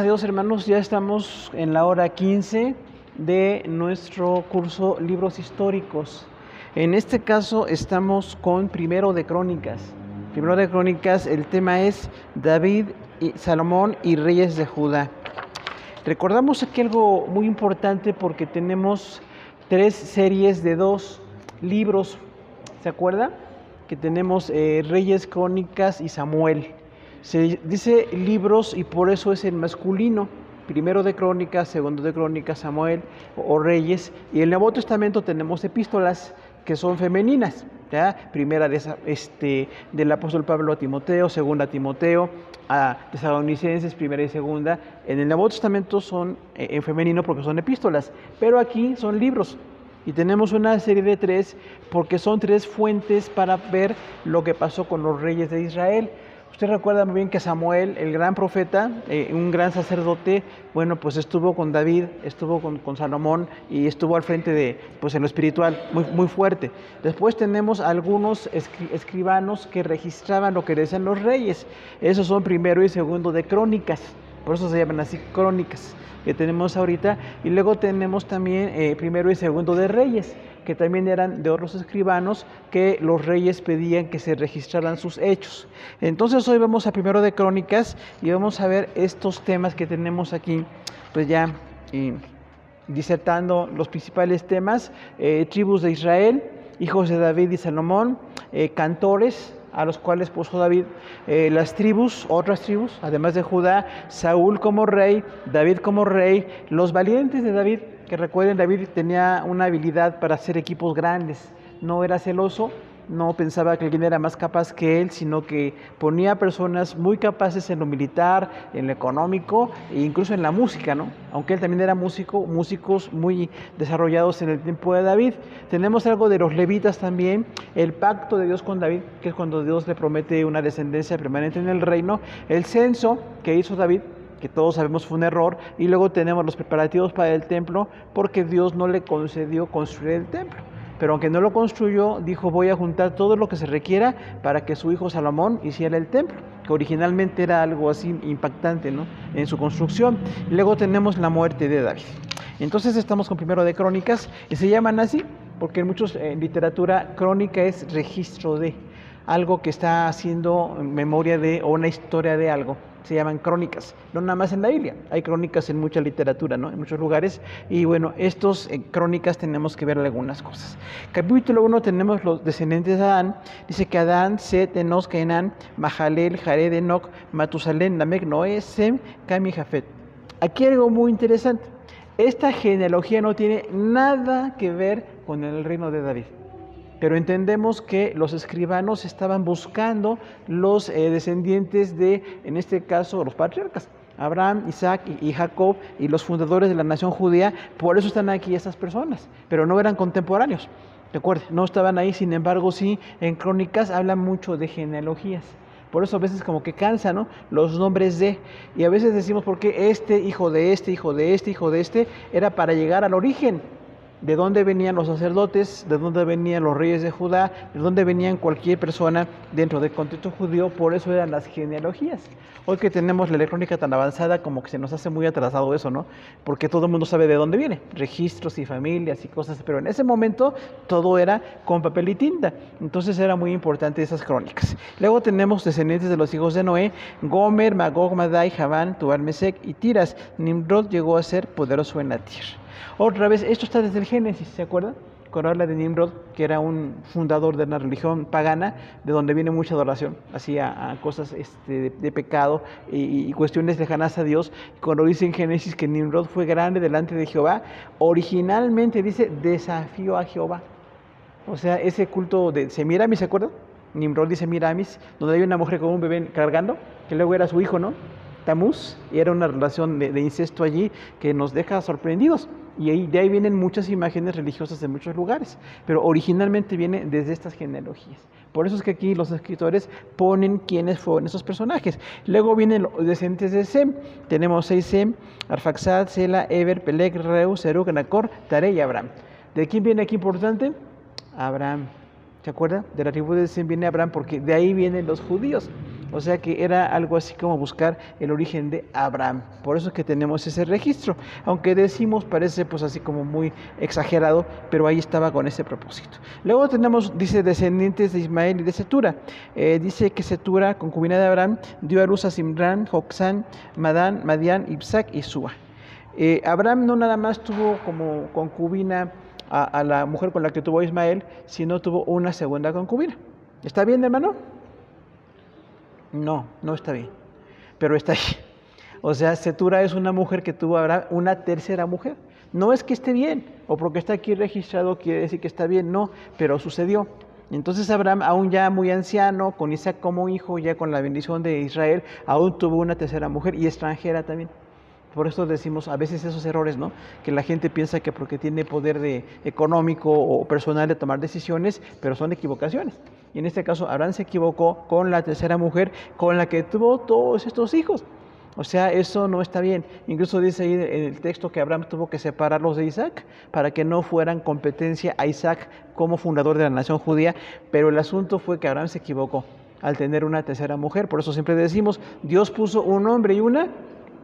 Dios, hermanos, ya estamos en la hora 15 de nuestro curso Libros Históricos. En este caso estamos con Primero de Crónicas. Primero de Crónicas, el tema es David, y Salomón y Reyes de Judá. Recordamos aquí algo muy importante porque tenemos 3 series de 2 libros. ¿Se acuerda? Que tenemos Reyes, Crónicas y Samuel. Se dice libros y por eso es el masculino. Primero de Crónicas, segundo de Crónicas, Samuel o Reyes. Y en el Nuevo Testamento tenemos epístolas que son femeninas, ¿ya? Primera del apóstol Pablo a Timoteo, segunda a Timoteo, a Tesalonicenses, primera y segunda. En el Nuevo Testamento son en femenino porque son epístolas, pero aquí son libros. Y tenemos una serie de 3 porque son 3 fuentes para ver lo que pasó con los reyes de Israel. Usted recuerda muy bien que Samuel, el gran profeta, un gran sacerdote, bueno, pues estuvo con David, estuvo con Salomón y estuvo al frente de, pues en lo espiritual, muy fuerte. Después tenemos algunos escribanos que registraban lo que decían los reyes. Esos son primero y segundo de Crónicas, por eso se llaman así Crónicas, que tenemos ahorita. Y luego tenemos también primero y segundo de Reyes, que también eran de otros escribanos que los reyes pedían que se registraran sus hechos. Entonces hoy vamos a primero de Crónicas y vamos a ver estos temas que tenemos aquí, pues ya disertando los principales temas: tribus de Israel, hijos de David y Salomón, cantores a los cuales puso David, las tribus, otras tribus, además de Judá, Saúl como rey, David como rey, los valientes de David, que recuerden, David tenía una habilidad para hacer equipos grandes, no era celoso, no pensaba que alguien era más capaz que él, sino que ponía personas muy capaces en lo militar, en lo económico e incluso en la música, ¿no? Aunque él también era músicos muy desarrollados en el tiempo de David. Tenemos algo de los levitas también, el pacto de Dios con David, que es cuando Dios le promete una descendencia permanente en el reino, el censo que hizo David, que todos sabemos fue un error, y luego tenemos los preparativos para el templo, porque Dios no le concedió construir el templo. Pero aunque no lo construyó, dijo: voy a juntar todo lo que se requiera para que su hijo Salomón hiciera el templo, que originalmente era algo así impactante, ¿no?, en su construcción. Y luego tenemos la muerte de David. Entonces estamos con primero de Crónicas, y se llaman así porque en muchos literatura crónica es registro de algo que está haciendo memoria de o una historia de algo. Se llaman crónicas, no nada más en la Biblia, hay crónicas en mucha literatura, ¿no?, en muchos lugares. Y bueno, estos crónicas tenemos que ver algunas cosas. Capítulo 1 tenemos los descendientes de Adán. Dice que Adán, Set, Enos, Cainán, Mahalel, Jared, Enoc, Matusalén, Lamec, Noé, Sem, Cam y Jafet. Aquí hay algo muy interesante. Esta genealogía no tiene nada que ver con el reino de David, pero entendemos que los escribanos estaban buscando los descendientes de, en este caso, los patriarcas, Abraham, Isaac y Jacob, y los fundadores de la nación judía. Por eso están aquí estas personas, pero no eran contemporáneos. Recuerden, no estaban ahí. Sin embargo, sí, en Crónicas hablan mucho de genealogías. Por eso a veces como que cansa, ¿no?, los nombres de, y a veces decimos porque este hijo de este, hijo de este, hijo de este, era para llegar al origen. De dónde venían los sacerdotes, de dónde venían los reyes de Judá, de dónde venían cualquier persona dentro del contexto judío. Por eso eran las genealogías. Hoy que tenemos la electrónica tan avanzada, como que se nos hace muy atrasado eso, ¿no? Porque todo el mundo sabe de dónde viene, registros y familias y cosas, pero en ese momento todo era con papel y tinta. Entonces era muy importante esas crónicas. Luego tenemos descendientes de los hijos de Noé: Gomer, Magog, Madai, Javán, Tubal, Mesec y Tiras. Nimrod llegó a ser poderoso en la tierra. Otra vez, esto está desde el Génesis, ¿se acuerdan? Cuando habla de Nimrod, que era un fundador de una religión pagana, de donde viene mucha adoración, a cosas de pecado y cuestiones lejanas a Dios. Cuando dice en Génesis que Nimrod fue grande delante de Jehová, originalmente dice desafió a Jehová. O sea, ese culto de Semiramis, ¿se acuerdan? Nimrod dice Semiramis, donde hay una mujer con un bebé cargando, que luego era su hijo, ¿no?, Tamuz, y era una relación de incesto allí que nos deja sorprendidos. Y de ahí vienen muchas imágenes religiosas de muchos lugares, pero originalmente viene desde estas genealogías. Por eso es que aquí los escritores ponen quiénes fueron esos personajes. Luego vienen los descendientes de Sem. Tenemos 6 Sem: Arfaxad, Sela, Eber, Peleg, Reu, Serug, Nacor, Tare y Abraham. ¿De quién viene aquí importante? Abraham. ¿Se acuerda? De la tribu de Sem viene Abraham, porque de ahí vienen los judíos. O sea que era algo así como buscar el origen de Abraham. Por eso es que tenemos ese registro. Aunque decimos, parece pues así como muy exagerado, pero ahí estaba con ese propósito. Luego tenemos, dice, descendientes de Ismael y de Setura. Dice que Setura, concubina de Abraham, dio a luz a Simrán, Joxán, Madán, Madián, Ibsac y Súa. Abraham no nada más tuvo como concubina a la mujer con la que tuvo Ismael, sino tuvo una segunda concubina. ¿Está bien, hermano? No, no está bien, pero está ahí. O sea, Setura es una mujer que tuvo ahora una tercera mujer. No es que esté bien, o porque está aquí registrado quiere decir que está bien, no, pero sucedió. Entonces Abraham, aún ya muy anciano, con Isaac como hijo, ya con la bendición de Israel, aún tuvo una tercera mujer y extranjera también. Por eso decimos a veces esos errores, ¿no? Que la gente piensa que porque tiene poder económico o personal de tomar decisiones, pero son equivocaciones. Y en este caso, Abraham se equivocó con la tercera mujer con la que tuvo todos estos hijos. O sea, eso no está bien. Incluso dice ahí en el texto que Abraham tuvo que separarlos de Isaac para que no fueran competencia a Isaac como fundador de la nación judía. Pero el asunto fue que Abraham se equivocó al tener una tercera mujer. Por eso siempre decimos, Dios puso un hombre y una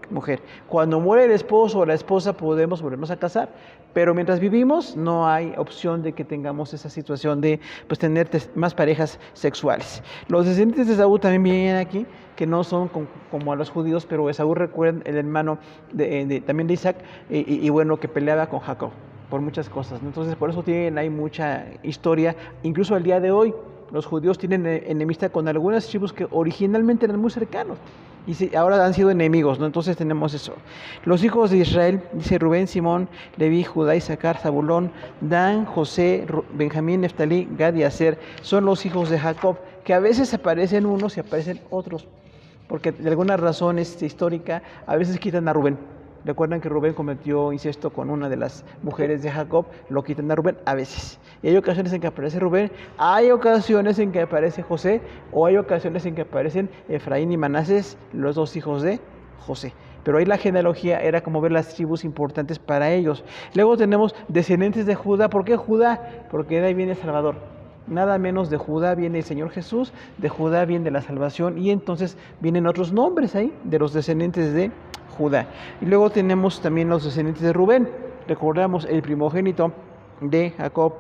mujer. Cuando muere el esposo o la esposa podemos volvernos a casar, pero mientras vivimos no hay opción de que tengamos esa situación de pues tener más parejas sexuales. Los descendientes de Esaú también vienen aquí, que no son como a los judíos, pero Esaú, recuerden, el hermano también de Isaac, y bueno, que peleaba con Jacob por muchas cosas, ¿no? Entonces por eso hay mucha historia, incluso al día de hoy. Los judíos tienen enemistad con algunas tribus que originalmente eran muy cercanos y ahora han sido enemigos, ¿no? Entonces tenemos eso. Los hijos de Israel, dice Rubén, Simón, Leví, Judá, Isaacar, Zabulón, Dan, José, Benjamín, Neftalí, Gad y Aser, son los hijos de Jacob, que a veces aparecen unos y aparecen otros, porque de alguna razón histórica a veces quitan a Rubén. Recuerdan que Rubén cometió incesto con una de las mujeres de Jacob, lo quitan a Rubén a veces. Y hay ocasiones en que aparece Rubén, hay ocasiones en que aparece José, o hay ocasiones en que aparecen Efraín y Manasés, los dos hijos de José. Pero ahí la genealogía era como ver las tribus importantes para ellos. Luego tenemos descendientes de Judá. ¿Por qué Judá? Porque de ahí viene Salvador. Nada menos de Judá viene el Señor Jesús, de Judá viene la salvación, y entonces vienen otros nombres ahí de los descendientes de Judá. Y luego tenemos también los descendientes de Rubén. Recordamos el primogénito de Jacob.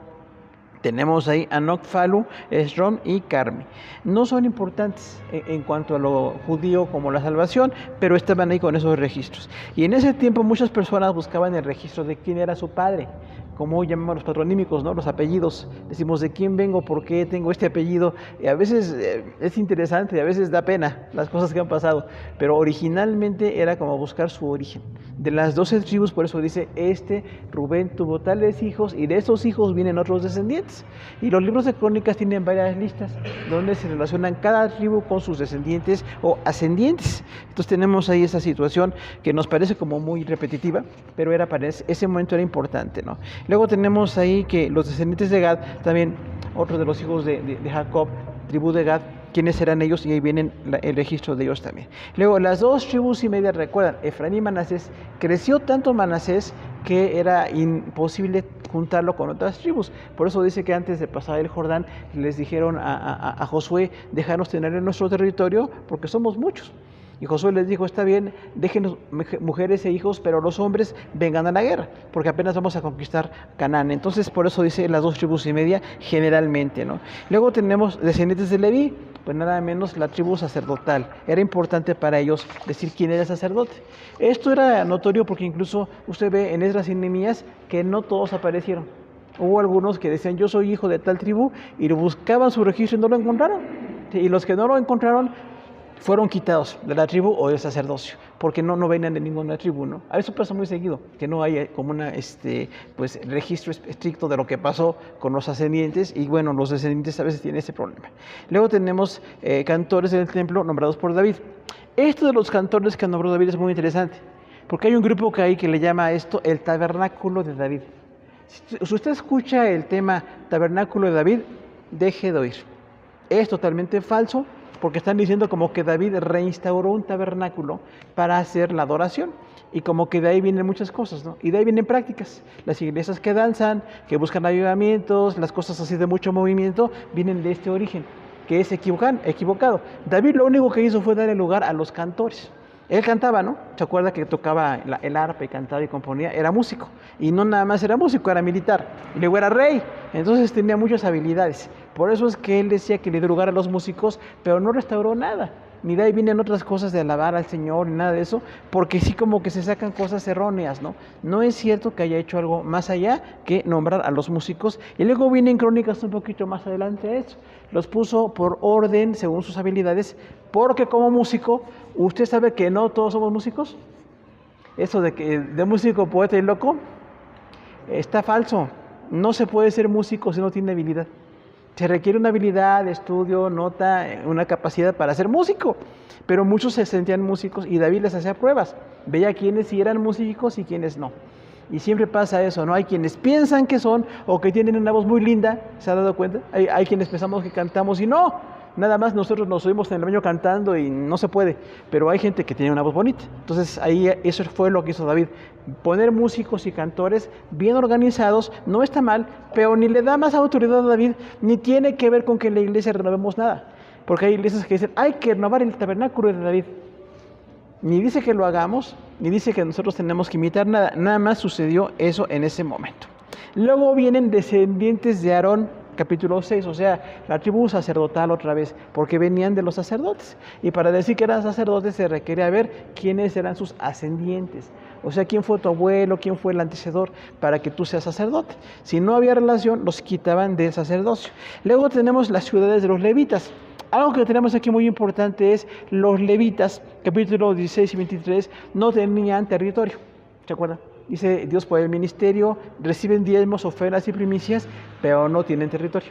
Tenemos ahí Anoc, Falu, Esrom y Carmi. No son importantes en cuanto a lo judío como la salvación, pero estaban ahí con esos registros. Y en ese tiempo muchas personas buscaban el registro de quién era su padre, como hoy llamamos los patronímicos, ¿no? Los apellidos. Decimos de quién vengo, por qué tengo este apellido. Y a veces es interesante, a veces da pena las cosas que han pasado, pero originalmente era como buscar su origen. De las 12 tribus, por eso dice, Rubén tuvo tales hijos y de esos hijos vienen otros descendientes. Y los libros de crónicas tienen varias listas donde se relacionan cada tribu con sus descendientes o ascendientes. Entonces tenemos ahí esa situación que nos parece como muy repetitiva, pero para ese momento era importante, ¿no? Luego tenemos ahí que los descendientes de Gad, también otro de los hijos de Jacob, tribu de Gad, quiénes eran ellos, y ahí vienen el registro de ellos también. Luego, las 2 tribus y media, recuerdan, Efraín y Manasés, creció tanto Manasés que era imposible juntarlo con otras tribus. Por eso dice que antes de pasar el Jordán, les dijeron a Josué, déjanos tener en nuestro territorio, porque somos muchos. Y Josué les dijo, está bien, déjenos mujeres e hijos, pero los hombres vengan a la guerra, porque apenas vamos a conquistar Canaán. Entonces, por eso dice las 2 tribus y media, generalmente, ¿no? Luego tenemos descendientes de Leví, pues nada menos la tribu sacerdotal. Era importante para ellos decir quién era sacerdote. Esto era notorio porque incluso usted ve en Esdras y Nehemías que no todos aparecieron. Hubo algunos que decían, yo soy hijo de tal tribu, y buscaban su registro y no lo encontraron. Y los que no lo encontraron fueron quitados de la tribu o del sacerdocio, porque no venían de ninguna tribu, ¿no? A eso pasa muy seguido, que no hay como una pues registro estricto de lo que pasó con los ascendientes, y bueno, los descendientes a veces tienen ese problema. Luego tenemos cantores del templo nombrados por David. Esto de los cantores que nombró David es muy interesante, porque hay un grupo que hay que le llama a esto el tabernáculo de David. Si usted escucha el tema tabernáculo de David, deje de oír. Es totalmente falso, porque están diciendo como que David reinstauró un tabernáculo para hacer la adoración, y como que de ahí vienen muchas cosas, ¿no? Y de ahí vienen prácticas. Las iglesias que danzan, que buscan avivamientos, las cosas así de mucho movimiento, vienen de este origen, que es equivocado. David lo único que hizo fue darle lugar a los cantores. Él cantaba, ¿no? ¿Se acuerda que tocaba el arpa y cantaba y componía? Era músico. Y no nada más era músico, era militar. Y luego era rey. Entonces tenía muchas habilidades. Por eso es que él decía que le dio lugar a los músicos, pero no restauró nada. Ni de ahí vienen otras cosas de alabar al Señor, ni nada de eso, porque sí como que se sacan cosas erróneas, ¿no? No es cierto que haya hecho algo más allá que nombrar a los músicos. Y luego vienen crónicas un poquito más adelante a eso. Los puso por orden, según sus habilidades, porque como músico, usted sabe que no todos somos músicos. Eso de que de músico, poeta y loco, está falso. No se puede ser músico si no tiene habilidad. Se requiere una habilidad, estudio, nota, una capacidad para ser músico. Pero muchos se sentían músicos y David les hacía pruebas. Veía quiénes sí eran músicos y quiénes no. Y siempre pasa eso, ¿no? Hay quienes piensan que son o que tienen una voz muy linda, ¿se ha dado cuenta? Hay quienes pensamos que cantamos y no. Nada más nosotros nos oímos en el baño cantando y no se puede. Pero hay gente que tiene una voz bonita. Entonces ahí eso fue lo que hizo David. Poner músicos y cantores bien organizados no está mal, pero ni le da más autoridad a David, ni tiene que ver con que en la iglesia renovemos nada. Porque hay iglesias que dicen, hay que renovar el tabernáculo de David. Ni dice que lo hagamos, ni dice que nosotros tenemos que imitar nada. Nada más sucedió eso en ese momento. Luego vienen descendientes de Aarón, capítulo 6, o sea, la tribu sacerdotal otra vez, porque venían de los sacerdotes. Y para decir que eran sacerdotes se requería ver quiénes eran sus ascendientes. O sea, quién fue tu abuelo, quién fue el antecesor para que tú seas sacerdote. Si no había relación, los quitaban del sacerdocio. Luego tenemos las ciudades de los levitas. Algo que tenemos aquí muy importante es los levitas, capítulo 16 y 23, no tenían territorio. ¿Se acuerdan? Dice Dios por el ministerio, reciben diezmos, ofrendas y primicias, pero no tienen territorio.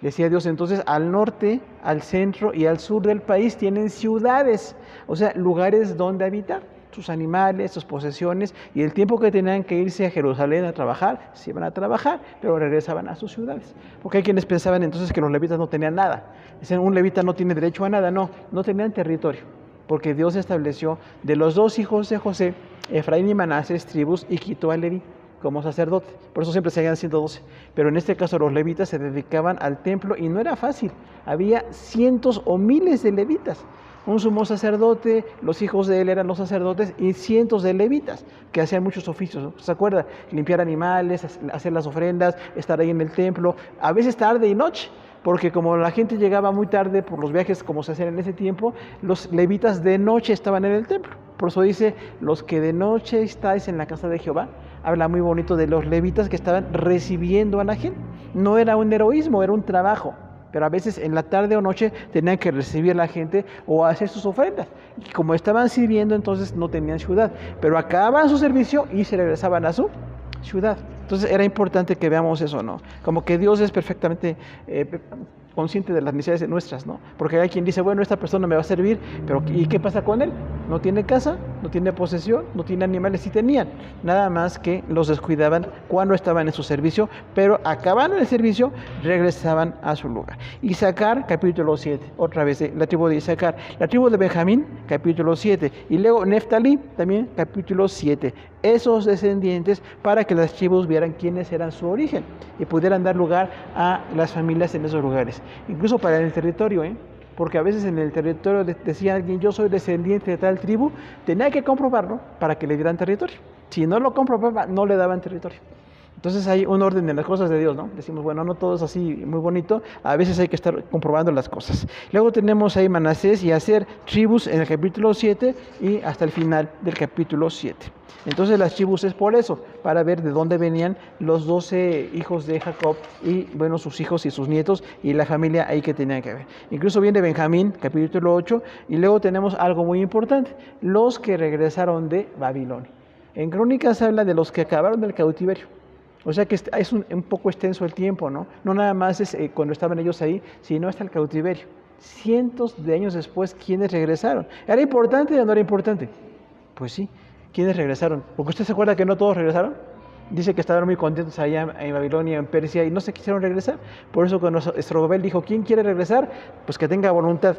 Decía Dios, entonces al norte, al centro y al sur del país tienen ciudades, o sea, lugares donde habitar, sus animales, sus posesiones, y el tiempo que tenían que irse a Jerusalén a trabajar, se iban a trabajar, pero regresaban a sus ciudades. Porque hay quienes pensaban entonces que los levitas no tenían nada. Dicen, un levita no tiene derecho a nada, no tenían territorio. Porque Dios estableció de los dos hijos de José, Efraín y Manasés, tribus, y quitó a Leví como sacerdote. Por eso siempre seguían siendo 12. Pero en este caso los levitas se dedicaban al templo y no era fácil. Había cientos o miles de levitas. Un sumo sacerdote, los hijos de él eran los sacerdotes y cientos de levitas que hacían muchos oficios, ¿no? ¿Se acuerda? Limpiar animales, hacer las ofrendas, estar ahí en el templo, a veces tarde y noche. Porque como la gente llegaba muy tarde por los viajes como se hacían en ese tiempo, los levitas de noche estaban en el templo. Por eso dice, los que de noche estáis en la casa de Jehová. Habla muy bonito de los levitas que estaban recibiendo a la gente. No era un heroísmo, era un trabajo. Pero a veces en la tarde o noche tenían que recibir a la gente o hacer sus ofrendas. Y como estaban sirviendo, entonces no tenían ciudad. Pero acababan su servicio y se regresaban a su ciudad. Entonces era importante que veamos eso, ¿no? Como que Dios es perfectamente consciente de las necesidades nuestras, ¿no? Porque hay quien dice, bueno, esta persona me va a servir, pero ¿y qué pasa con él? No tiene casa, no tiene posesión, no tiene animales, sí tenían, nada más que los descuidaban cuando estaban en su servicio, pero acabando el servicio, regresaban a su lugar. Isaacar, capítulo 7, otra vez, la tribu de Isaacar, la tribu de Benjamín, capítulo 7, y luego Neftalí, también capítulo 7, esos descendientes para que las tribus vieran quiénes eran su origen y pudieran dar lugar a las familias en esos lugares. Incluso para el territorio, porque a veces en el territorio decía alguien, yo soy descendiente de tal tribu, tenía que comprobarlo para que le dieran territorio. Si no lo comprobaba, no le daban territorio. Entonces hay un orden en las cosas de Dios, ¿no? Decimos, bueno, no todo es así muy bonito, a veces hay que estar comprobando las cosas. Luego tenemos ahí Manasés y Aser, tribus en el capítulo 7 y hasta el final del capítulo 7. Entonces las tribus es por eso, para ver de dónde venían los 12 hijos de Jacob y, bueno, sus hijos y sus nietos y la familia ahí que tenían que ver. Incluso viene Benjamín, capítulo 8, y luego tenemos algo muy importante, los que regresaron de Babilonia. En Crónicas habla de los que acabaron del cautiverio. O sea que es un poco extenso el tiempo, ¿no? No nada más es cuando estaban ellos ahí, sino hasta el cautiverio. Cientos de años después, ¿quiénes regresaron? ¿Era importante o no era importante? Pues sí, ¿quiénes regresaron? Porque usted se acuerda que no todos regresaron. Dice que estaban muy contentos allá en Babilonia, en Persia, y no se quisieron regresar. Por eso cuando Zorobabel dijo, ¿quién quiere regresar? Pues que tenga voluntad.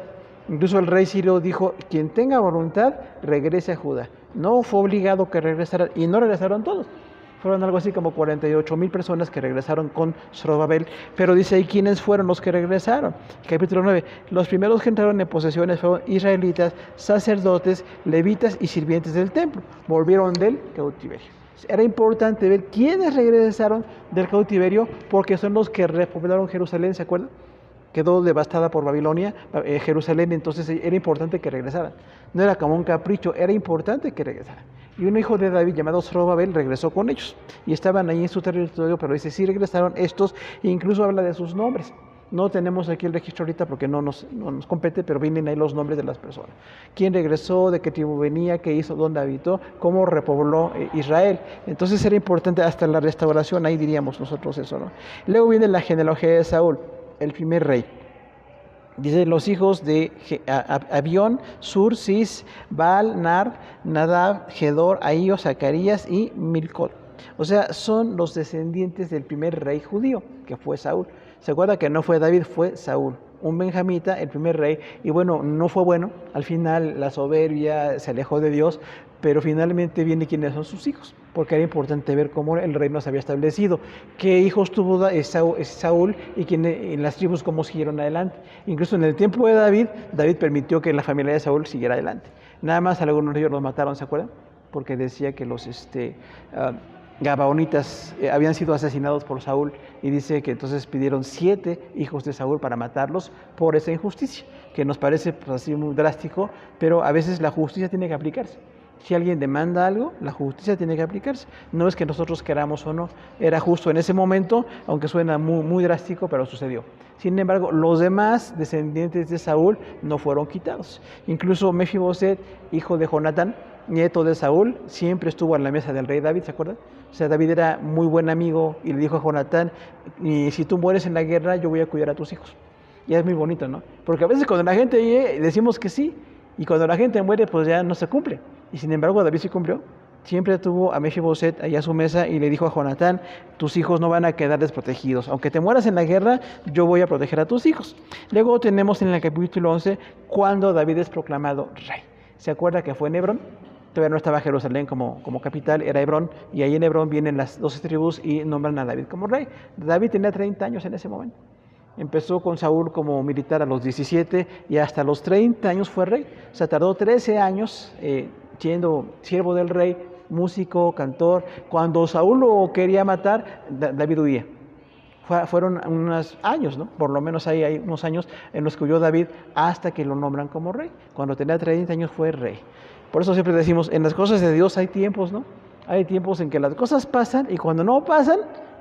Incluso el rey Sirio dijo, quien tenga voluntad, regrese a Judá. No fue obligado que regresaran, y no regresaron todos. fueron algo así como 48,000 personas que regresaron con Zorobabel, pero dice ahí quiénes fueron los que regresaron. Capítulo 9, los primeros que entraron en posesiones fueron israelitas, sacerdotes, levitas y sirvientes del templo, volvieron del cautiverio. Era importante ver quiénes regresaron del cautiverio porque son los que repoblaron Jerusalén, ¿se acuerdan? Quedó devastada por Babilonia, Jerusalén, entonces era importante que regresaran. No era como un capricho, era importante que regresaran. Y un hijo de David llamado Zorobabel regresó con ellos. Y estaban ahí en su territorio, pero dice, sí regresaron estos, e incluso habla de sus nombres. No tenemos aquí el registro ahorita porque no nos compete, pero vienen ahí los nombres de las personas. ¿Quién regresó? ¿De qué tribu venía? ¿Qué hizo? ¿Dónde habitó? ¿Cómo repobló Israel? Entonces era importante hasta la restauración, ahí diríamos nosotros eso, ¿no? Luego viene la genealogía de Saúl, el primer rey. Dice los hijos de Abión, Sur, Cis, Baal, Nar, Nadab, Gedor, Ahío, Zacarías y Milcot. O sea, son los descendientes del primer rey judío, que fue Saúl. ¿Se acuerda que no fue David, fue Saúl? Un benjamita, el primer rey, y bueno, no fue bueno. Al final la soberbia se alejó de Dios, pero finalmente viene quiénes son sus hijos, porque era importante ver cómo el reino se había establecido, qué hijos tuvo Saúl y en las tribus cómo siguieron adelante. Incluso en el tiempo de David, David permitió que la familia de Saúl siguiera adelante. Nada más algunos de ellos los mataron, ¿se acuerdan? Porque decía que los Gabaonitas habían sido asesinados por Saúl y dice que entonces pidieron 7 hijos de Saúl para matarlos por esa injusticia, que nos parece pues, así muy drástico, pero a veces la justicia tiene que aplicarse. Si alguien demanda algo, la justicia tiene que aplicarse. No es que nosotros queramos o no, era justo en ese momento, aunque suena muy, muy drástico, pero sucedió. Sin embargo, los demás descendientes de Saúl no fueron quitados. Incluso Mefiboset, hijo de Jonatán, nieto de Saúl, siempre estuvo a la mesa del rey David, ¿se acuerdan? O sea, David era muy buen amigo y le dijo a Jonatán, y si tú mueres en la guerra, yo voy a cuidar a tus hijos. Y es muy bonito, ¿no? Porque a veces cuando la gente decimos que sí, y cuando la gente muere, pues ya no se cumple. Y sin embargo, David sí cumplió. Siempre tuvo a Mefiboset allá a su mesa y le dijo a Jonatán, tus hijos no van a quedar desprotegidos. Aunque te mueras en la guerra, yo voy a proteger a tus hijos. Luego tenemos en el capítulo 11, cuando David es proclamado rey. ¿Se acuerda que fue en Hebrón? Todavía no estaba Jerusalén como capital, era Hebrón. Y ahí en Hebrón vienen las 12 tribus y nombran a David como rey. David tenía 30 años en ese momento. Empezó con Saúl como militar a los 17 y hasta los 30 años fue rey. O sea, tardó 13 años siendo siervo del rey, músico, cantor. Cuando Saúl lo quería matar, David huía. Fueron unos años, ¿no? Por lo menos ahí hay unos años en los que huyó David hasta que lo nombran como rey. Cuando tenía 30 años fue rey. Por eso siempre decimos, en las cosas de Dios hay tiempos, ¿no? Hay tiempos en que las cosas pasan y cuando no pasan,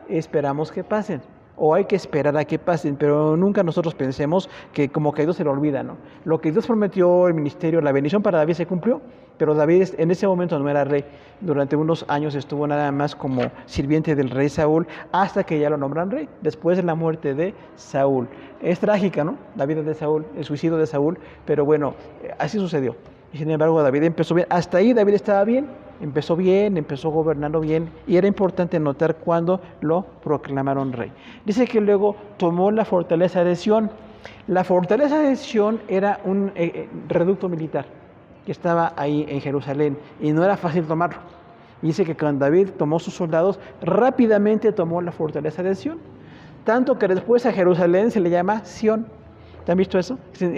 esperamos que pasen. O hay que esperar a que pasen, pero nunca nosotros pensemos que como que a Dios se le olvida, ¿no? Lo que Dios prometió, el ministerio, la bendición para David se cumplió, pero David en ese momento no era rey. Durante unos años estuvo nada más como sirviente del rey Saúl, hasta que ya lo nombran rey, después de la muerte de Saúl. Es trágica, ¿no? La vida de Saúl, el suicidio de Saúl, pero bueno, así sucedió. Y sin embargo, David empezó bien. Hasta ahí David estaba bien, empezó gobernando bien, y era importante notar cuando lo proclamaron rey. Dice que luego tomó la fortaleza de Sión. La fortaleza de Sión era un reducto militar que estaba ahí en Jerusalén, y no era fácil tomarlo. Dice que cuando David tomó sus soldados, rápidamente tomó la fortaleza de Sión. Tanto que después a Jerusalén se le llama Sión. ¿Te han visto eso?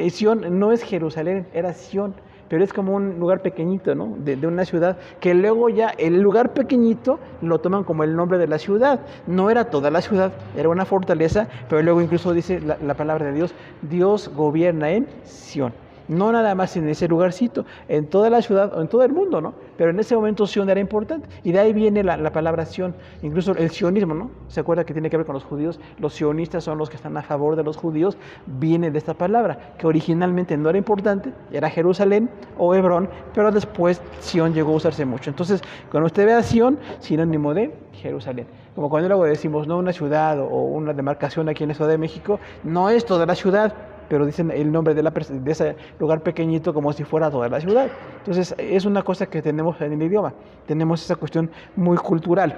Sión no es Jerusalén, era Sión. Pero es como un lugar pequeñito, ¿no? De una ciudad, que luego ya el lugar pequeñito lo toman como el nombre de la ciudad. No era toda la ciudad, era una fortaleza, pero luego incluso dice la palabra de Dios, Dios gobierna en Sión. No nada más en ese lugarcito, en toda la ciudad o en todo el mundo, ¿no? Pero en ese momento Sión era importante. Y de ahí viene la palabra Sión. Incluso el sionismo, ¿no? ¿Se acuerda que tiene que ver con los judíos? Los sionistas son los que están a favor de los judíos. Viene de esta palabra, que originalmente no era importante, era Jerusalén o Hebrón, pero después Sión llegó a usarse mucho. Entonces, cuando usted ve a Sión, sinónimo de Jerusalén. Como cuando luego decimos, no, una ciudad o una demarcación aquí en la Ciudad de México, no es toda la ciudad, pero dicen el nombre de ese lugar pequeñito como si fuera toda la ciudad. Entonces, es una cosa que tenemos en el idioma, tenemos esa cuestión muy cultural.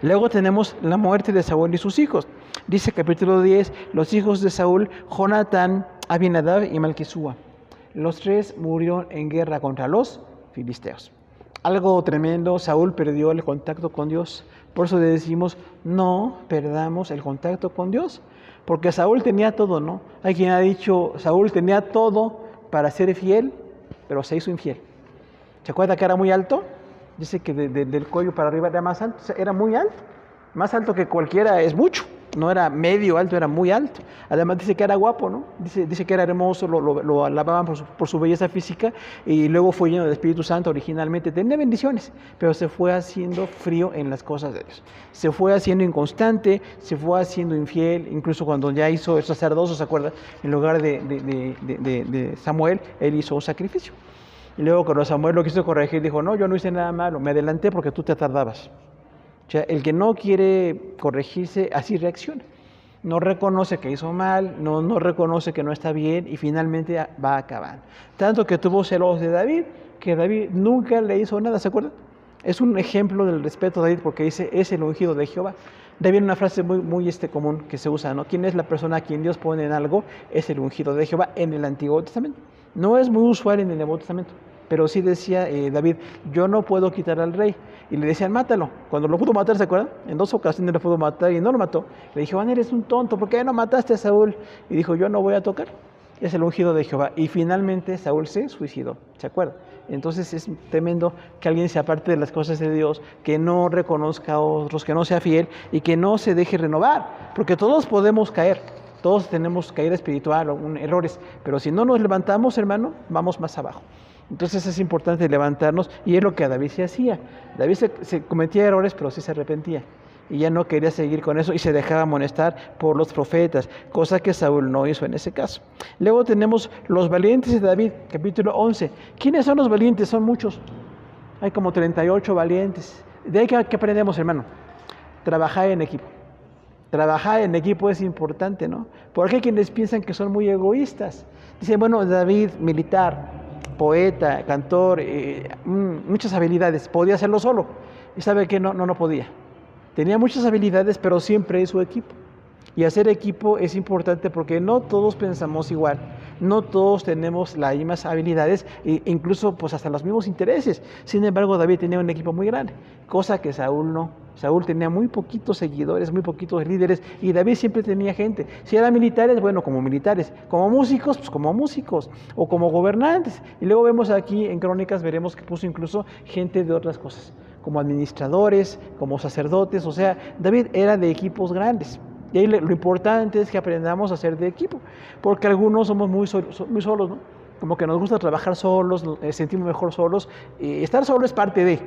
Luego tenemos la muerte de Saúl y sus hijos. Dice capítulo 10, los hijos de Saúl, Jonatán, Abinadab y Malquisúa. Los 3 murieron en guerra contra los filisteos. Algo tremendo, Saúl perdió el contacto con Dios. Por eso le decimos, no perdamos el contacto con Dios. Porque Saúl tenía todo, ¿no? Hay quien ha dicho, Saúl tenía todo para ser fiel, pero se hizo infiel. ¿Se acuerda que era muy alto? Dice que del cuello para arriba era más alto, o sea, era muy alto. Más alto que cualquiera es mucho. No era medio alto, era muy alto. Además dice que era guapo, ¿no? Dice que era hermoso, lo alababan por su belleza física y luego fue lleno del Espíritu Santo originalmente. Tenía bendiciones, pero se fue haciendo frío en las cosas de Dios. Se fue haciendo inconstante, se fue haciendo infiel, incluso cuando ya hizo el sacerdocio, ¿se acuerda? En lugar de Samuel, él hizo un sacrificio. Y luego cuando Samuel lo quiso corregir, dijo, no, yo no hice nada malo, me adelanté porque tú te tardabas. O sea, el que no quiere corregirse, así reacciona. No reconoce que hizo mal, no reconoce que no está bien y finalmente va a acabar. Tanto que tuvo celos de David, que David nunca le hizo nada, ¿se acuerdan? Es un ejemplo del respeto de David porque dice, es el ungido de Jehová. De ahí viene una frase muy común que se usa, ¿no? ¿Quién es la persona a quien Dios pone en algo? Es el ungido de Jehová en el Antiguo Testamento. No es muy usual en el Nuevo Testamento. Pero sí decía David, yo no puedo quitar al rey. Y le decían, mátalo. Cuando lo pudo matar, ¿se acuerdan? En 2 ocasiones lo pudo matar y no lo mató. Le dijo, eres un tonto, ¿por qué no mataste a Saúl? Y dijo, yo no voy a tocar. Es el ungido de Jehová. Y finalmente Saúl se suicidó, ¿se acuerdan? Entonces es tremendo que alguien se aparte de las cosas de Dios, que no reconozca a otros, que no sea fiel y que no se deje renovar. Porque todos podemos caer. Todos tenemos caída espiritual o errores. Pero si no nos levantamos, hermano, vamos más abajo. Entonces es importante levantarnos y es lo que a David se hacía. David se cometía errores, pero sí se arrepentía. Y ya no quería seguir con eso y se dejaba amonestar por los profetas, cosa que Saúl no hizo en ese caso. Luego tenemos los valientes de David, capítulo 11. ¿Quiénes son los valientes? Son muchos. Hay como 38 valientes. De ahí que aprendemos, hermano. Trabajar en equipo. Trabajar en equipo es importante, ¿no? Porque hay quienes piensan que son muy egoístas. Dicen, bueno, David, militar, poeta, cantor, muchas habilidades, podía hacerlo solo. Y sabe que no podía. Tenía muchas habilidades, pero siempre es su equipo. Y hacer equipo es importante porque no todos pensamos igual, no todos tenemos las mismas habilidades e incluso pues hasta los mismos intereses. Sin embargo, David tenía un equipo muy grande, cosa que Saúl no. Saúl tenía muy poquitos seguidores, muy poquitos líderes y David siempre tenía gente. Si eran militares, bueno, como militares, como músicos, pues como músicos o como gobernantes. Y luego vemos aquí en Crónicas, veremos que puso incluso gente de otras cosas, como administradores, como sacerdotes, o sea, David era de equipos grandes. Y ahí lo importante es que aprendamos a hacer de equipo, porque algunos somos muy solos, ¿no? Como que nos gusta trabajar solos, nos sentimos mejor solos. Y estar solo es parte de,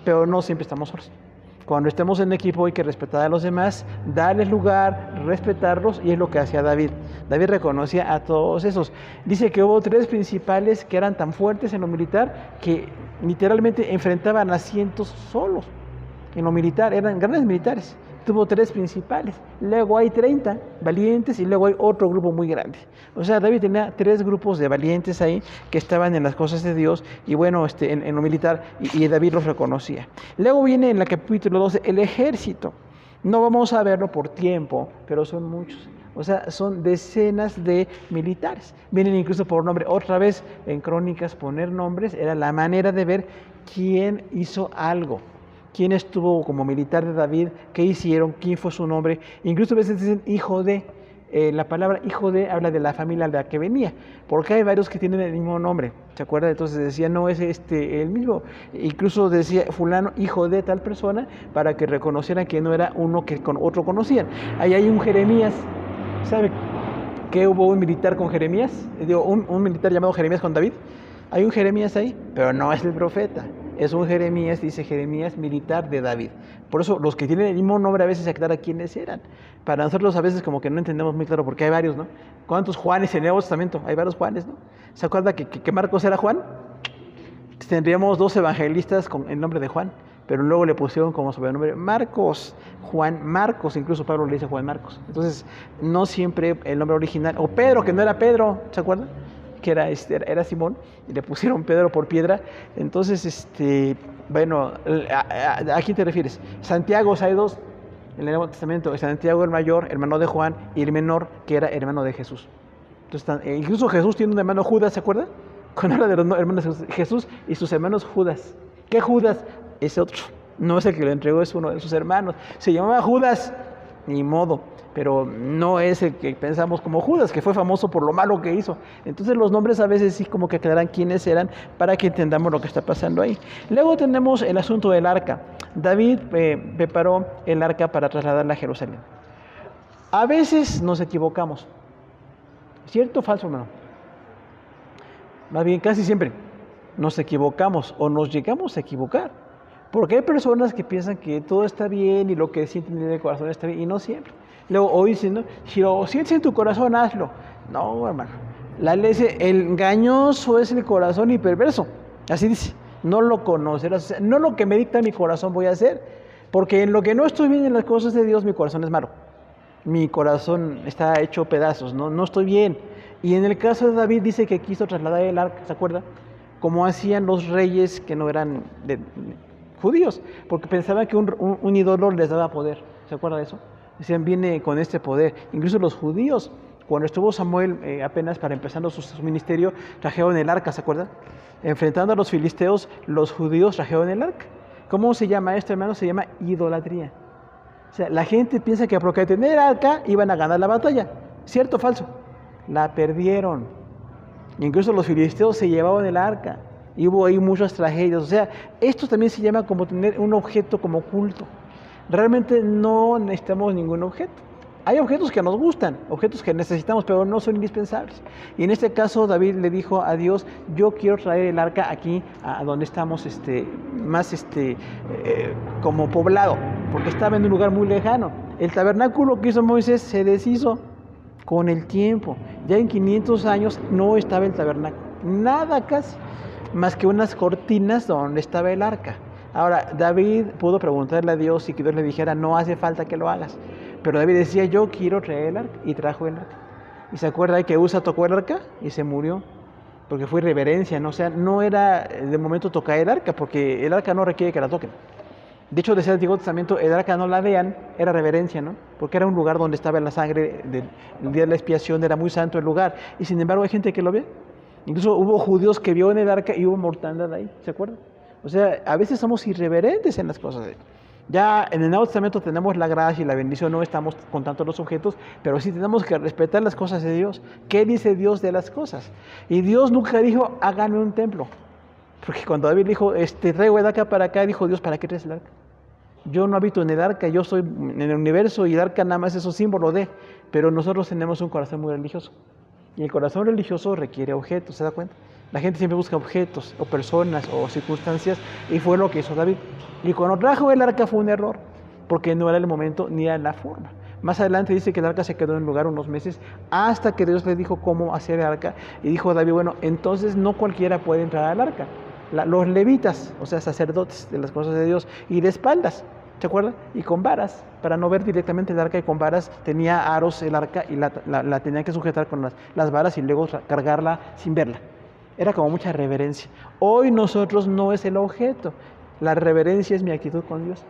pero no siempre estamos solos. Cuando estemos en equipo hay que respetar a los demás, darles lugar, respetarlos, y es lo que hacía David. David reconocía a todos esos. Dice que hubo 3 principales que eran tan fuertes en lo militar que literalmente enfrentaban a cientos solos. En lo militar, eran grandes militares. Tuvo 3 principales, luego hay 30 valientes y luego hay otro grupo muy grande. O sea, David tenía 3 grupos de valientes ahí que estaban en las cosas de Dios y bueno, en lo militar y David los reconocía. Luego viene en la capítulo 12 el ejército. No vamos a verlo por tiempo, pero son muchos. O sea, son decenas de militares. Vienen incluso por nombre. Otra vez en Crónicas poner nombres era la manera de ver quién hizo algo. ¿Quién estuvo como militar de David? ¿Qué hicieron? ¿Quién fue su nombre? Incluso a veces dicen hijo de. La palabra hijo de habla de la familia de la que venía, porque hay varios que tienen el mismo nombre, ¿se acuerda? Entonces decía, no es el mismo. Incluso decía fulano, hijo de tal persona, para que reconocieran que no era uno que con otro conocían. Ahí hay un Jeremías, ¿sabe que hubo un militar con Jeremías? Digo, un militar llamado Jeremías con David. Hay un Jeremías ahí, pero no es el profeta. Es un Jeremías, dice Jeremías, militar de David. Por eso los que tienen el mismo nombre a veces se aclara quiénes eran. Para nosotros a veces como que no entendemos muy claro porque hay varios, ¿no? ¿Cuántos Juanes en el Nuevo Testamento? Hay varios Juanes, ¿no? ¿Se acuerda que Marcos era Juan? Tendríamos 2 evangelistas con el nombre de Juan, pero luego le pusieron como sobrenombre Marcos, Juan Marcos, incluso Pablo le dice Juan Marcos. Entonces, no siempre el nombre original, o Pedro, que no era Pedro, ¿se acuerdan? Que era Simón, y le pusieron Pedro por piedra. Entonces, bueno, ¿a quién te refieres? Santiago, hay 2 en el Nuevo Testamento, Santiago el mayor, hermano de Juan, y el menor, que era hermano de Jesús. Entonces, incluso Jesús tiene un hermano Judas, ¿se acuerdan? Cuando habla de los hermanos de Jesús y sus hermanos Judas. ¿Qué Judas? Ese otro. No es el que lo entregó, es uno de sus hermanos. Se llamaba Judas, ni modo, pero no es el que pensamos como Judas, que fue famoso por lo malo que hizo. Entonces los nombres a veces sí como que aclaran quiénes eran para que entendamos lo que está pasando ahí. Luego tenemos el asunto del arca. David preparó el arca para trasladarla a Jerusalén. A veces nos equivocamos. ¿Cierto o falso, hermano? Más bien, casi siempre nos equivocamos o nos llegamos a equivocar. Porque hay personas que piensan que todo está bien y lo que sienten en el corazón está bien, y no siempre. Luego hoy dicen, ¿no? Si lo sientes en tu corazón, hazlo. No, hermano. La ley dice, el engañoso es el corazón y perverso. Así dice, no lo conocerás. O sea, no lo que me dicta mi corazón voy a hacer. Porque en lo que no estoy bien en las cosas de Dios, mi corazón es malo. Mi corazón está hecho pedazos, no estoy bien. Y en el caso de David dice que quiso trasladar el arca, ¿se acuerda? Como hacían los reyes que no eran judíos, porque pensaban que un ídolo les daba poder. ¿Se acuerda de eso? Decían, viene con este poder. Incluso los judíos, cuando estuvo Samuel apenas para empezando su ministerio, trajeron el arca, ¿se acuerda? Enfrentando a los filisteos, los judíos trajeron el arca. ¿Cómo se llama esto, hermano? Se llama idolatría. O sea, la gente piensa que por tener arca iban a ganar la batalla. ¿Cierto o falso? La perdieron. Incluso los filisteos se llevaban el arca. Y hubo ahí muchas tragedias. O sea, esto también se llama como tener un objeto como culto. Realmente no necesitamos ningún objeto. Hay objetos que nos gustan, objetos que necesitamos, pero no son indispensables. Y en este caso David le dijo a Dios, yo quiero traer el arca aquí, a donde estamos más como poblado, porque estaba en un lugar muy lejano. El tabernáculo que hizo Moisés se deshizo con el tiempo. Ya en 500 años no estaba el tabernáculo, nada casi, más que unas cortinas donde estaba el arca. Ahora, David pudo preguntarle a Dios y que Dios le dijera, no hace falta que lo hagas. Pero David decía, yo quiero traer el arca, y trajo el arca. Y se acuerda que Usa tocó el arca y se murió, porque fue irreverencia, ¿no? O sea, no era de momento tocar el arca, porque el arca no requiere que la toquen. De hecho, decía el Antiguo Testamento, el arca no la vean, era reverencia, ¿no? Porque era un lugar donde estaba la sangre del día de la expiación, era muy santo el lugar. Y sin embargo hay gente que lo ve. Incluso hubo judíos que vio en el arca y hubo mortandad ahí, ¿se acuerdan? O sea, a veces somos irreverentes en las cosas de Dios. Ya en el Nuevo Testamento tenemos la gracia y la bendición, no estamos con tanto los objetos, pero sí tenemos que respetar las cosas de Dios. ¿Qué dice Dios de las cosas? Y Dios nunca dijo, háganme un templo. Porque cuando David dijo, traigo el arca para acá, dijo Dios, ¿para qué traes el arca? Yo no habito en el arca, yo estoy en el universo y el arca nada más es un símbolo de, pero nosotros tenemos un corazón muy religioso. Y el corazón religioso requiere objetos, ¿se da cuenta? La gente siempre busca objetos, o personas, o circunstancias, y fue lo que hizo David. Y cuando trajo el arca fue un error, porque no era el momento ni era la forma. Más adelante dice que el arca se quedó en el lugar unos meses, hasta que Dios le dijo cómo hacer el arca, y dijo David, bueno, entonces no cualquiera puede entrar al arca. Los levitas, o sea, sacerdotes de las cosas de Dios, y de espaldas, ¿se acuerdan? Y con varas, para no ver directamente el arca, y con varas tenía aros el arca, y la tenían que sujetar con las varas y luego cargarla sin verla. Era como mucha reverencia. Hoy nosotros no es el objeto. La reverencia es mi actitud con Dios.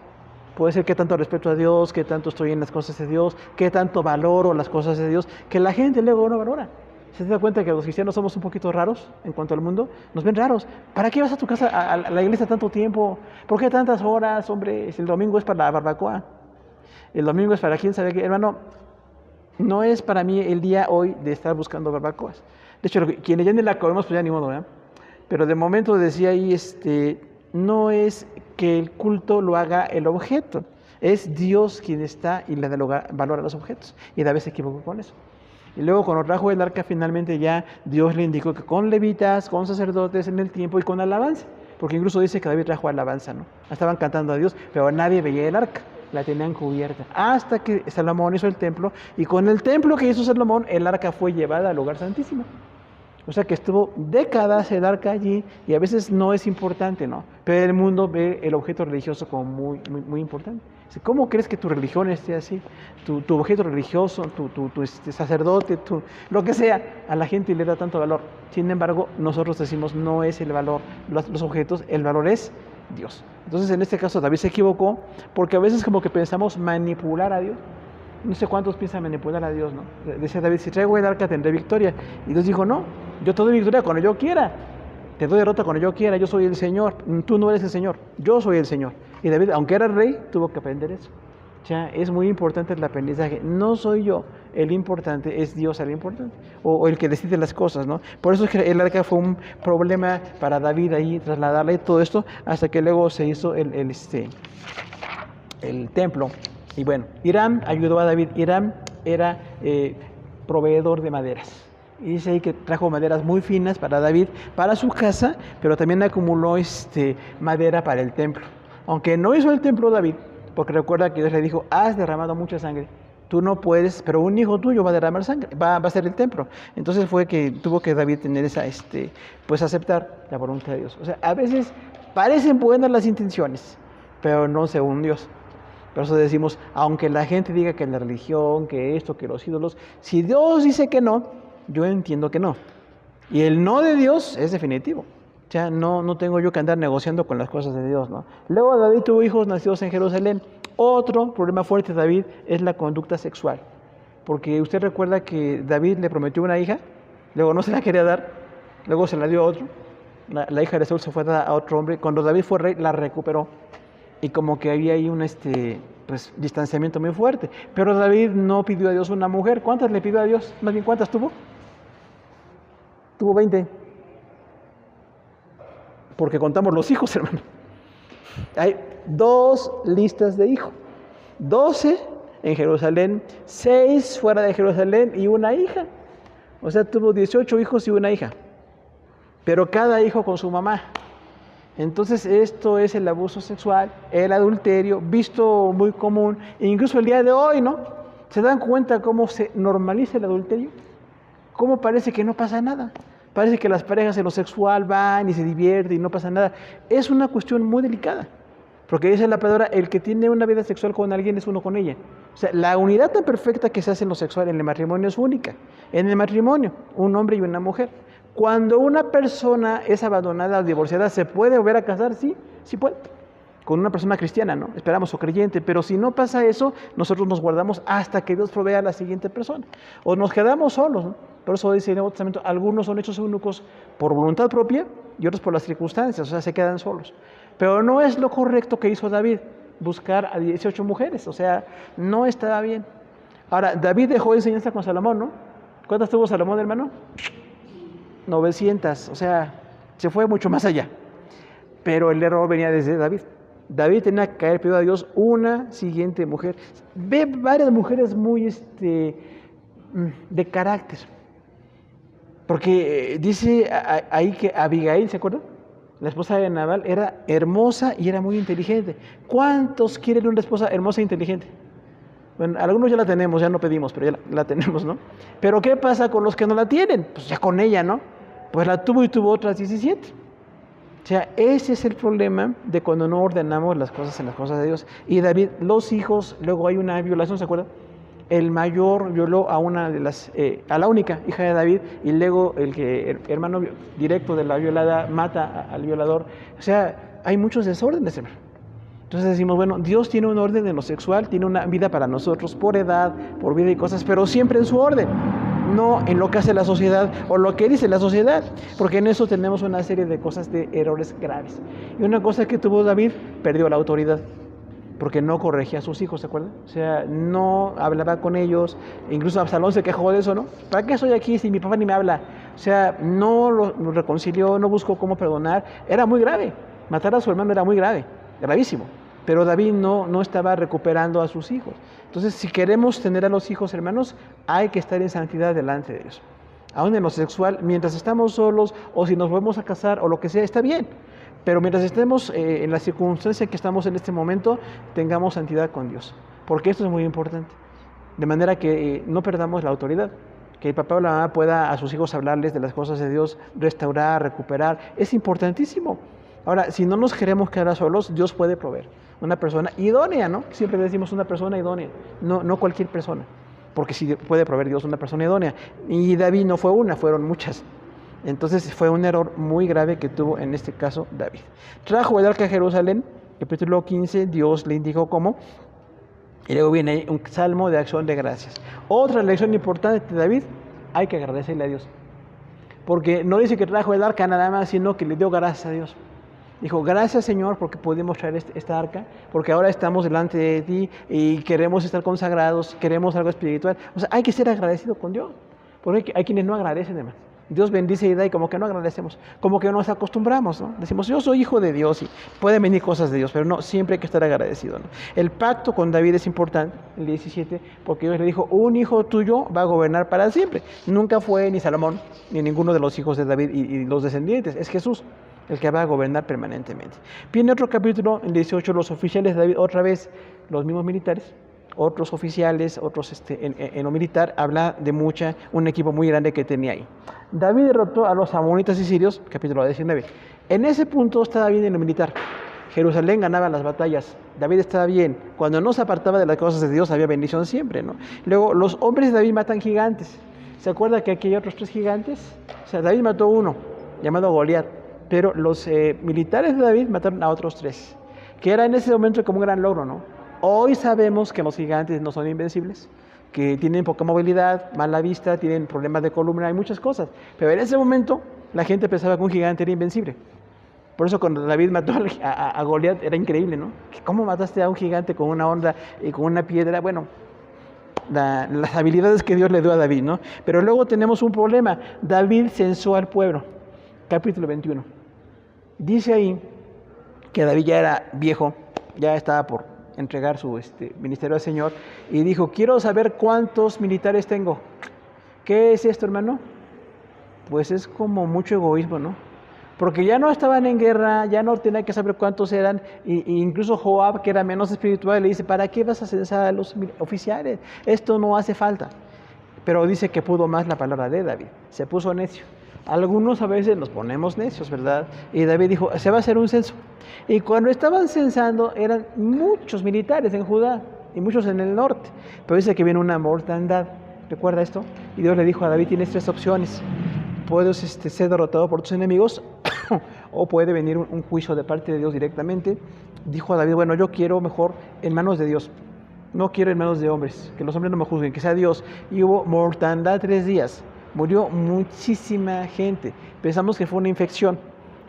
Puede ser que tanto respeto a Dios, que tanto estoy en las cosas de Dios, que tanto valoro las cosas de Dios, que la gente luego no valora. ¿Se da cuenta que los cristianos somos un poquito raros en cuanto al mundo? Nos ven raros. ¿Para qué vas a tu casa, a la iglesia tanto tiempo? ¿Por qué tantas horas, hombre? Si el domingo es para la barbacoa. El domingo es para quién sabe qué. Hermano, no es para mí el día hoy de estar buscando barbacoas. De hecho, quienes ya ni la comemos, pues ya ni modo, ¿verdad? Pero de momento decía ahí, no es que el culto lo haga el objeto, es Dios quien está y le da valor a los objetos. Y David se equivocó con eso. Y luego cuando trajo el arca, finalmente ya Dios le indicó que con levitas, con sacerdotes en el tiempo y con alabanza. Porque incluso dice que David trajo alabanza, ¿no? Estaban cantando a Dios, pero nadie veía el arca. La tenían cubierta, hasta que Salomón hizo el templo, y con el templo que hizo Salomón, el arca fue llevada al lugar santísimo. O sea que estuvo décadas el arca allí, y a veces no es importante, ¿no? Pero el mundo ve el objeto religioso como muy, muy, muy importante. ¿Cómo crees que tu religión esté así? Tu objeto religioso, tu sacerdote, lo que sea, a la gente le da tanto valor. Sin embargo, nosotros decimos, no es el valor, los objetos, el valor es Dios. Entonces, en este caso, David se equivocó, porque a veces como que pensamos manipular a Dios. No sé cuántos piensan manipular a Dios, ¿no? Decía David, si traigo el arca tendré victoria. Y Dios dijo, no, yo te doy victoria cuando yo quiera. te doy derrota cuando yo quiera, yo soy el Señor, tú no eres el Señor, yo soy el Señor. Y David, aunque era rey, tuvo que aprender eso. O sea, es muy importante el aprendizaje. No soy yo el importante, es Dios el importante, o el que decide las cosas, ¿no? Por eso es que el arca fue un problema para David ahí, trasladarle todo esto, hasta que luego se hizo el templo. Y bueno, Hiram ayudó a David. Hiram era proveedor de maderas. Y dice ahí que trajo maderas muy finas para David, para su casa, pero también acumuló madera para el templo. Aunque no hizo el templo David, porque recuerda que Dios le dijo, has derramado mucha sangre, tú no puedes, pero un hijo tuyo va a derramar sangre, va a ser el templo. Entonces fue que tuvo que David tener esa, pues aceptar la voluntad de Dios. O sea, a veces parecen buenas las intenciones, pero no según Dios. Por eso decimos, aunque la gente diga que la religión, que esto, que los ídolos, si Dios dice que no, yo entiendo que no. Y el no de Dios es definitivo. O sea, no tengo yo que andar negociando con las cosas de Dios, ¿no? Luego David tuvo hijos nacidos en Jerusalén. Otro problema fuerte de David es la conducta sexual. Porque usted recuerda que David le prometió una hija, luego no se la quería dar, luego se la dio a otro. La hija de Saúl se fue dada a otro hombre. Cuando David fue rey, la recuperó. Y como que había ahí un pues, distanciamiento muy fuerte. Pero David no pidió a Dios una mujer. ¿Cuántas le pidió a Dios? Más bien, ¿cuántas tuvo? Tuvo 20. Porque contamos los hijos, hermano. Hay 2 listas de hijos. 12 en Jerusalén, 6 fuera de Jerusalén y una hija. O sea, tuvo 18 hijos y una hija. Pero cada hijo con su mamá. Entonces esto es el abuso sexual, el adulterio, visto muy común, e incluso el día de hoy, ¿no? ¿Se dan cuenta cómo se normaliza el adulterio? ¿Cómo parece que no pasa nada? Parece que las parejas en lo sexual van y se divierten y no pasa nada. Es una cuestión muy delicada, porque dice la palabra, el que tiene una vida sexual con alguien es uno con ella. O sea, la unidad tan perfecta que se hace en lo sexual en el matrimonio es única. En el matrimonio, un hombre y una mujer. Cuando una persona es abandonada o divorciada, ¿se puede volver a casar? Sí, sí puede. Con una persona cristiana, ¿no? Esperamos, o creyente. Pero si no pasa eso, nosotros nos guardamos hasta que Dios provea a la siguiente persona. O nos quedamos solos, ¿no? Por eso dice en el Nuevo Testamento, algunos son hechos eunucos por voluntad propia y otros por las circunstancias, o sea, se quedan solos. Pero no es lo correcto que hizo David, buscar a 18 mujeres, o sea, no estaba bien. Ahora, David dejó enseñanza con Salomón, ¿no? ¿Cuántas tuvo Salomón, hermano? 900, o sea, se fue mucho más allá. Pero el error venía desde David. David tenía que haber pedido a Dios una siguiente mujer. Ve varias mujeres muy de carácter. Porque dice ahí que Abigail, ¿se acuerdan? La esposa de Nabal era hermosa y era muy inteligente. ¿Cuántos quieren una esposa hermosa e inteligente? Bueno, algunos ya la tenemos, ya no pedimos, pero ya la tenemos, ¿no? Pero ¿qué pasa con los que no la tienen? Pues ya con ella, ¿no? Pues la tuvo y tuvo otras 17. O sea, ese es el problema de cuando no ordenamos las cosas en las cosas de Dios. Y David, los hijos, luego hay una violación, ¿se acuerdan? El mayor violó a a la única hija de David, y luego el hermano directo de la violada mata al violador. O sea, hay muchos desórdenes, hermano. Entonces decimos, bueno, Dios tiene un orden en lo sexual, tiene una vida para nosotros por edad, por vida y cosas, pero siempre en su orden, no en lo que hace la sociedad o lo que dice la sociedad, porque en eso tenemos una serie de cosas, de errores graves. Y una cosa que tuvo David, perdió la autoridad, porque no corregía a sus hijos, ¿se acuerdan? O sea, no hablaba con ellos, incluso Absalón se quejó de eso, ¿no? ¿Para qué estoy aquí si mi papá ni me habla? O sea, no lo reconcilió, no buscó cómo perdonar, era muy grave, matar a su hermano era muy grave, gravísimo. Pero David no estaba recuperando a sus hijos. Entonces, si queremos tener a los hijos, hermanos, hay que estar en santidad delante de Dios. Aún en lo sexual, mientras estamos solos, o si nos vamos a casar, o lo que sea, está bien. Pero mientras estemos en la circunstancia que estamos en este momento, tengamos santidad con Dios. Porque esto es muy importante. De manera que no perdamos la autoridad. Que el papá o la mamá pueda a sus hijos hablarles de las cosas de Dios, restaurar, recuperar. Es importantísimo. Ahora, si no nos queremos quedar solos, Dios puede proveer una persona idónea, ¿no? Siempre decimos una persona idónea, no cualquier persona, porque sí puede proveer Dios una persona idónea. Y David no fue una, fueron muchas. Entonces fue un error muy grave que tuvo en este caso David. Trajo el arca a Jerusalén, capítulo 15, Dios le indicó cómo, y luego viene un salmo de acción de gracias. Otra lección importante de David, hay que agradecerle a Dios. porque no dice que trajo el arca nada más, sino que le dio gracias a Dios. Dijo, gracias Señor porque pudimos traer esta arca, porque ahora estamos delante de ti y queremos estar consagrados, queremos algo espiritual. O sea, hay que ser agradecido con Dios, porque hay quienes no agradecen, hermano. Dios bendice y da y como que no agradecemos, como que nos acostumbramos, ¿no? Decimos, yo soy hijo de Dios y pueden venir cosas de Dios, pero no, siempre hay que estar agradecido, ¿no? El pacto con David es importante, el 17, porque Dios le dijo, un hijo tuyo va a gobernar para siempre. Nunca fue ni Salomón, ni ninguno de los hijos de David y los descendientes, es Jesús el que va a gobernar permanentemente. Viene otro capítulo, el 18, los oficiales de David, otra vez los mismos militares, otros oficiales, otros en lo militar, habla de un equipo muy grande que tenía ahí. David derrotó a los amonitas y sirios, capítulo 19. En ese punto está David en lo militar. Jerusalén ganaba las batallas, David estaba bien. Cuando no se apartaba de las cosas de Dios había bendición siempre, ¿no? Luego, los hombres de David matan gigantes. ¿Se acuerda que aquí hay otros 3 gigantes? O sea, David mató uno, llamado Goliat, pero los militares de David mataron a otros 3, que era en ese momento como un gran logro, ¿no? Hoy sabemos que los gigantes no son invencibles, que tienen poca movilidad, mala vista, tienen problemas de columna, hay muchas cosas. Pero en ese momento la gente pensaba que un gigante era invencible. Por eso cuando David mató a Goliat era increíble, ¿no? ¿Cómo mataste a un gigante con una honda y con una piedra? Bueno, las habilidades que Dios le dio a David, ¿no? Pero luego tenemos un problema. David censó al pueblo. Capítulo 21. Dice ahí que David ya era viejo, ya estaba por entregar su ministerio al Señor, y dijo, quiero saber cuántos militares tengo. ¿Qué es esto, hermano? Pues es como mucho egoísmo, ¿no? Porque ya no estaban en guerra, ya no tenía que saber cuántos eran, e incluso Joab, que era menos espiritual, le dice, ¿para qué vas a censar a los oficiales? Esto no hace falta. Pero dice que pudo más la palabra de David, se puso necio. Algunos a veces nos ponemos necios, ¿verdad? Y David dijo, se va a hacer un censo. Y cuando estaban censando, eran muchos militares en Judá y muchos en el norte. Pero dice que viene una mortandad. ¿Recuerda esto? Y Dios le dijo a David, tienes 3 opciones. Puedes ser derrotado por tus enemigos o puede venir un juicio de parte de Dios directamente. Dijo a David, bueno, yo quiero mejor en manos de Dios. No quiero en manos de hombres, que los hombres no me juzguen, que sea Dios. Y hubo mortandad 3 días. Murió muchísima gente. Pensamos que fue una infección.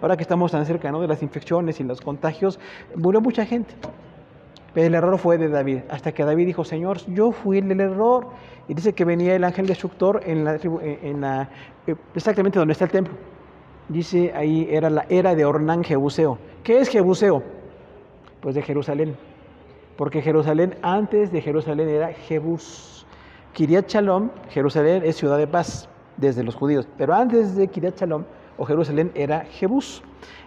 Ahora que estamos tan cerca, ¿no?, de las infecciones y los contagios, murió mucha gente. Pero el error fue de David. Hasta que David dijo, Señor, yo fui el del error. Y dice que venía el ángel destructor exactamente donde está el templo. Dice ahí, era la era de Ornán Jebuseo. ¿Qué es Jebuseo? Pues de Jerusalén. Porque Jerusalén, antes de Jerusalén era Jebús. Kiriat Shalom, Jerusalén es ciudad de paz desde los judíos, pero antes de Kiriat Shalom o Jerusalén era Jebús.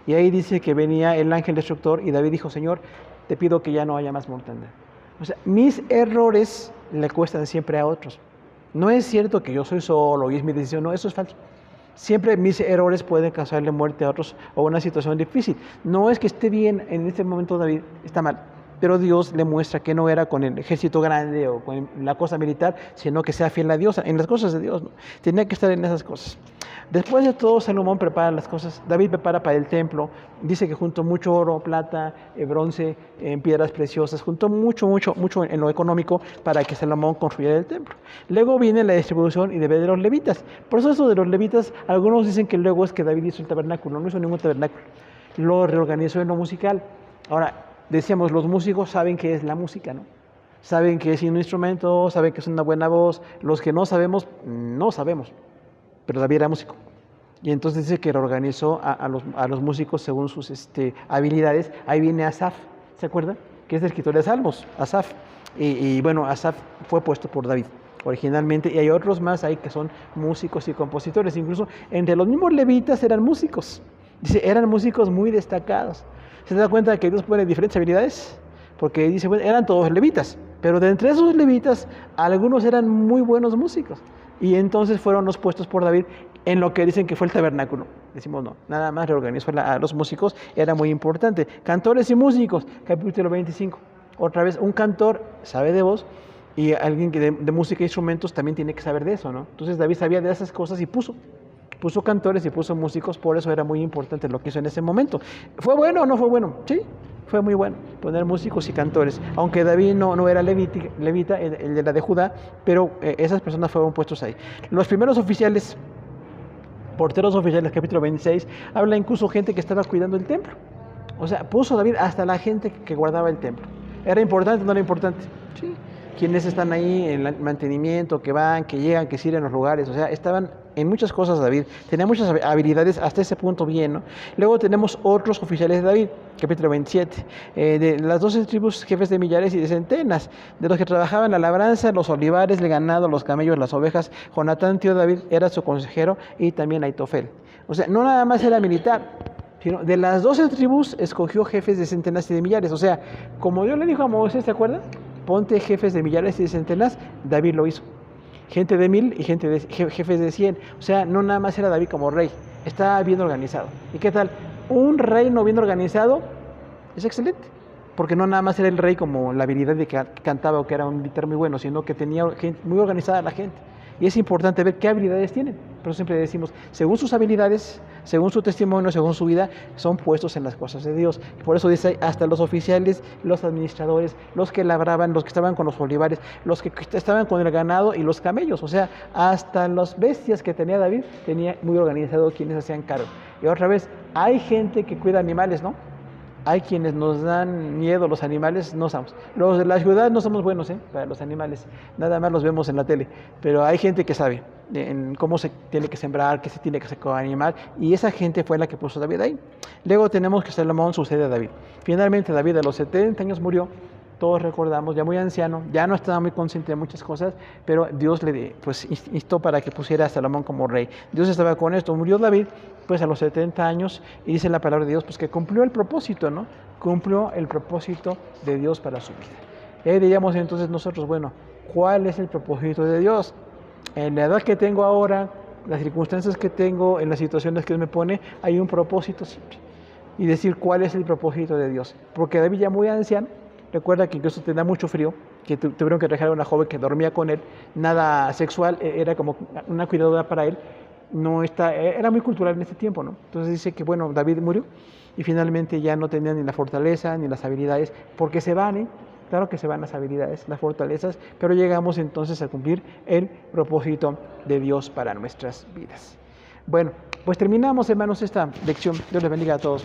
Y ahí dice que venía el ángel destructor y David dijo, Señor, te pido que ya no haya más mortandad. O sea, mis errores le cuestan siempre a otros. No es cierto que yo soy solo y es mi decisión, no, eso es falso. Siempre mis errores pueden causarle muerte a otros o una situación difícil. No es que esté bien en este momento David, está mal. Pero Dios le muestra que no era con el ejército grande o con la cosa militar, sino que sea fiel a Dios, en las cosas de Dios, ¿no? Tenía que estar en esas cosas. Después de todo, Salomón prepara las cosas. David prepara para el templo. Dice que juntó mucho oro, plata, bronce, piedras preciosas. Juntó mucho en lo económico para que Salomón construyera el templo. Luego viene la distribución y deber de los levitas. Por eso de los levitas, algunos dicen que luego es que David hizo el tabernáculo. No hizo ningún tabernáculo. Lo reorganizó en lo musical. Ahora, decíamos, los músicos saben qué es la música, ¿no? Saben que es un instrumento, saben que es una buena voz. Los que no sabemos, no sabemos. Pero David era músico. Y entonces dice que reorganizó a los músicos según sus habilidades. Ahí viene Asaf, ¿se acuerda? Que es el escritor de Salmos, Asaf. Y bueno, Asaf fue puesto por David originalmente. Y hay otros más ahí que son músicos y compositores. Incluso entre los mismos levitas eran músicos. Dice, eran músicos muy destacados. ¿Se da cuenta de que Dios pone diferentes habilidades? Porque dice, bueno, eran todos levitas, pero de entre esos levitas, algunos eran muy buenos músicos. Y entonces fueron los puestos por David en lo que dicen que fue el tabernáculo. Decimos, no, nada más reorganizó a los músicos, era muy importante. Cantores y músicos, capítulo 25. Otra vez, un cantor sabe de voz y alguien que de música e instrumentos también tiene que saber de eso, ¿no? Entonces David sabía de esas cosas y puso cantores y puso músicos, por eso era muy importante lo que hizo en ese momento. ¿Fue bueno o no fue bueno? Sí, fue muy bueno poner músicos y cantores, aunque David no era levita, él era de Judá, pero esas personas fueron puestos ahí. Los primeros oficiales Porteros oficiales, capítulo 26, habla incluso gente que estaba cuidando el templo. O sea, puso David hasta la gente que guardaba el templo. ¿Era importante o no era importante? Sí. Quienes están ahí en el mantenimiento, que van, que llegan, que sirven los lugares, o sea, estaban en muchas cosas David, tenía muchas habilidades hasta ese punto bien, ¿no? Luego tenemos otros oficiales de David, capítulo 27, de las 12 tribus, jefes de millares y de centenas, de los que trabajaban la labranza, los olivares, el ganado, los camellos, las ovejas. Jonatán, tío de David, era su consejero, y también Aitofel. O sea, no nada más era militar, sino de las 12 tribus escogió jefes de centenas y de millares. O sea, como Dios le dijo a Moisés, ¿te acuerdas? Ponte jefes de millares y de centenas, David lo hizo. Gente de 1000 y jefes de 100. O sea, no nada más era David como rey, estaba bien organizado. ¿Y qué tal? Un reino bien organizado es excelente, porque no nada más era el rey como la habilidad de que cantaba o que era un militar muy bueno, sino que tenía muy organizada la gente. Y es importante ver qué habilidades tienen. Pero siempre decimos, según sus habilidades, según su testimonio, según su vida, son puestos en las cosas de Dios. Y por eso dice, hasta los oficiales, los administradores, los que labraban, los que estaban con los olivares, los que estaban con el ganado y los camellos. O sea, hasta las bestias que tenía David, tenía muy organizado quienes hacían cargo. Y otra vez, hay gente que cuida animales, ¿no? Hay quienes nos dan miedo los animales, no somos. Los de la ciudad no somos buenos, para los animales, nada más los vemos en la tele, pero hay gente que sabe en cómo se tiene que sembrar, qué se tiene que hacer con el animal, y esa gente fue la que puso a David ahí. Luego tenemos que Salomón sucede a David. Finalmente David a los 70 años murió, todos recordamos, ya muy anciano, ya no estaba muy consciente de muchas cosas, pero Dios le instó para que pusiera a Salomón como rey. Dios estaba con esto, murió David pues a los 70 años, y dice la palabra de Dios pues que cumplió el propósito, ¿no? Cumplió el propósito de Dios para su vida. Y ahí diríamos entonces nosotros, bueno, ¿cuál es el propósito de Dios? En la edad que tengo ahora, las circunstancias que tengo, en las situaciones que Dios me pone, hay un propósito simple. Y decir cuál es el propósito de Dios. Porque David ya muy anciano, recuerda que incluso tenía mucho frío, que tuvieron que dejar a una joven que dormía con él, nada sexual, era como una cuidadora para él, era muy cultural en ese tiempo, ¿no? Entonces dice que, bueno, David murió y finalmente ya no tenía ni la fortaleza ni las habilidades, porque se van, claro que se van las habilidades, las fortalezas, pero llegamos entonces a cumplir el propósito de Dios para nuestras vidas. Bueno, pues terminamos, hermanos, esta lección. Dios les bendiga a todos.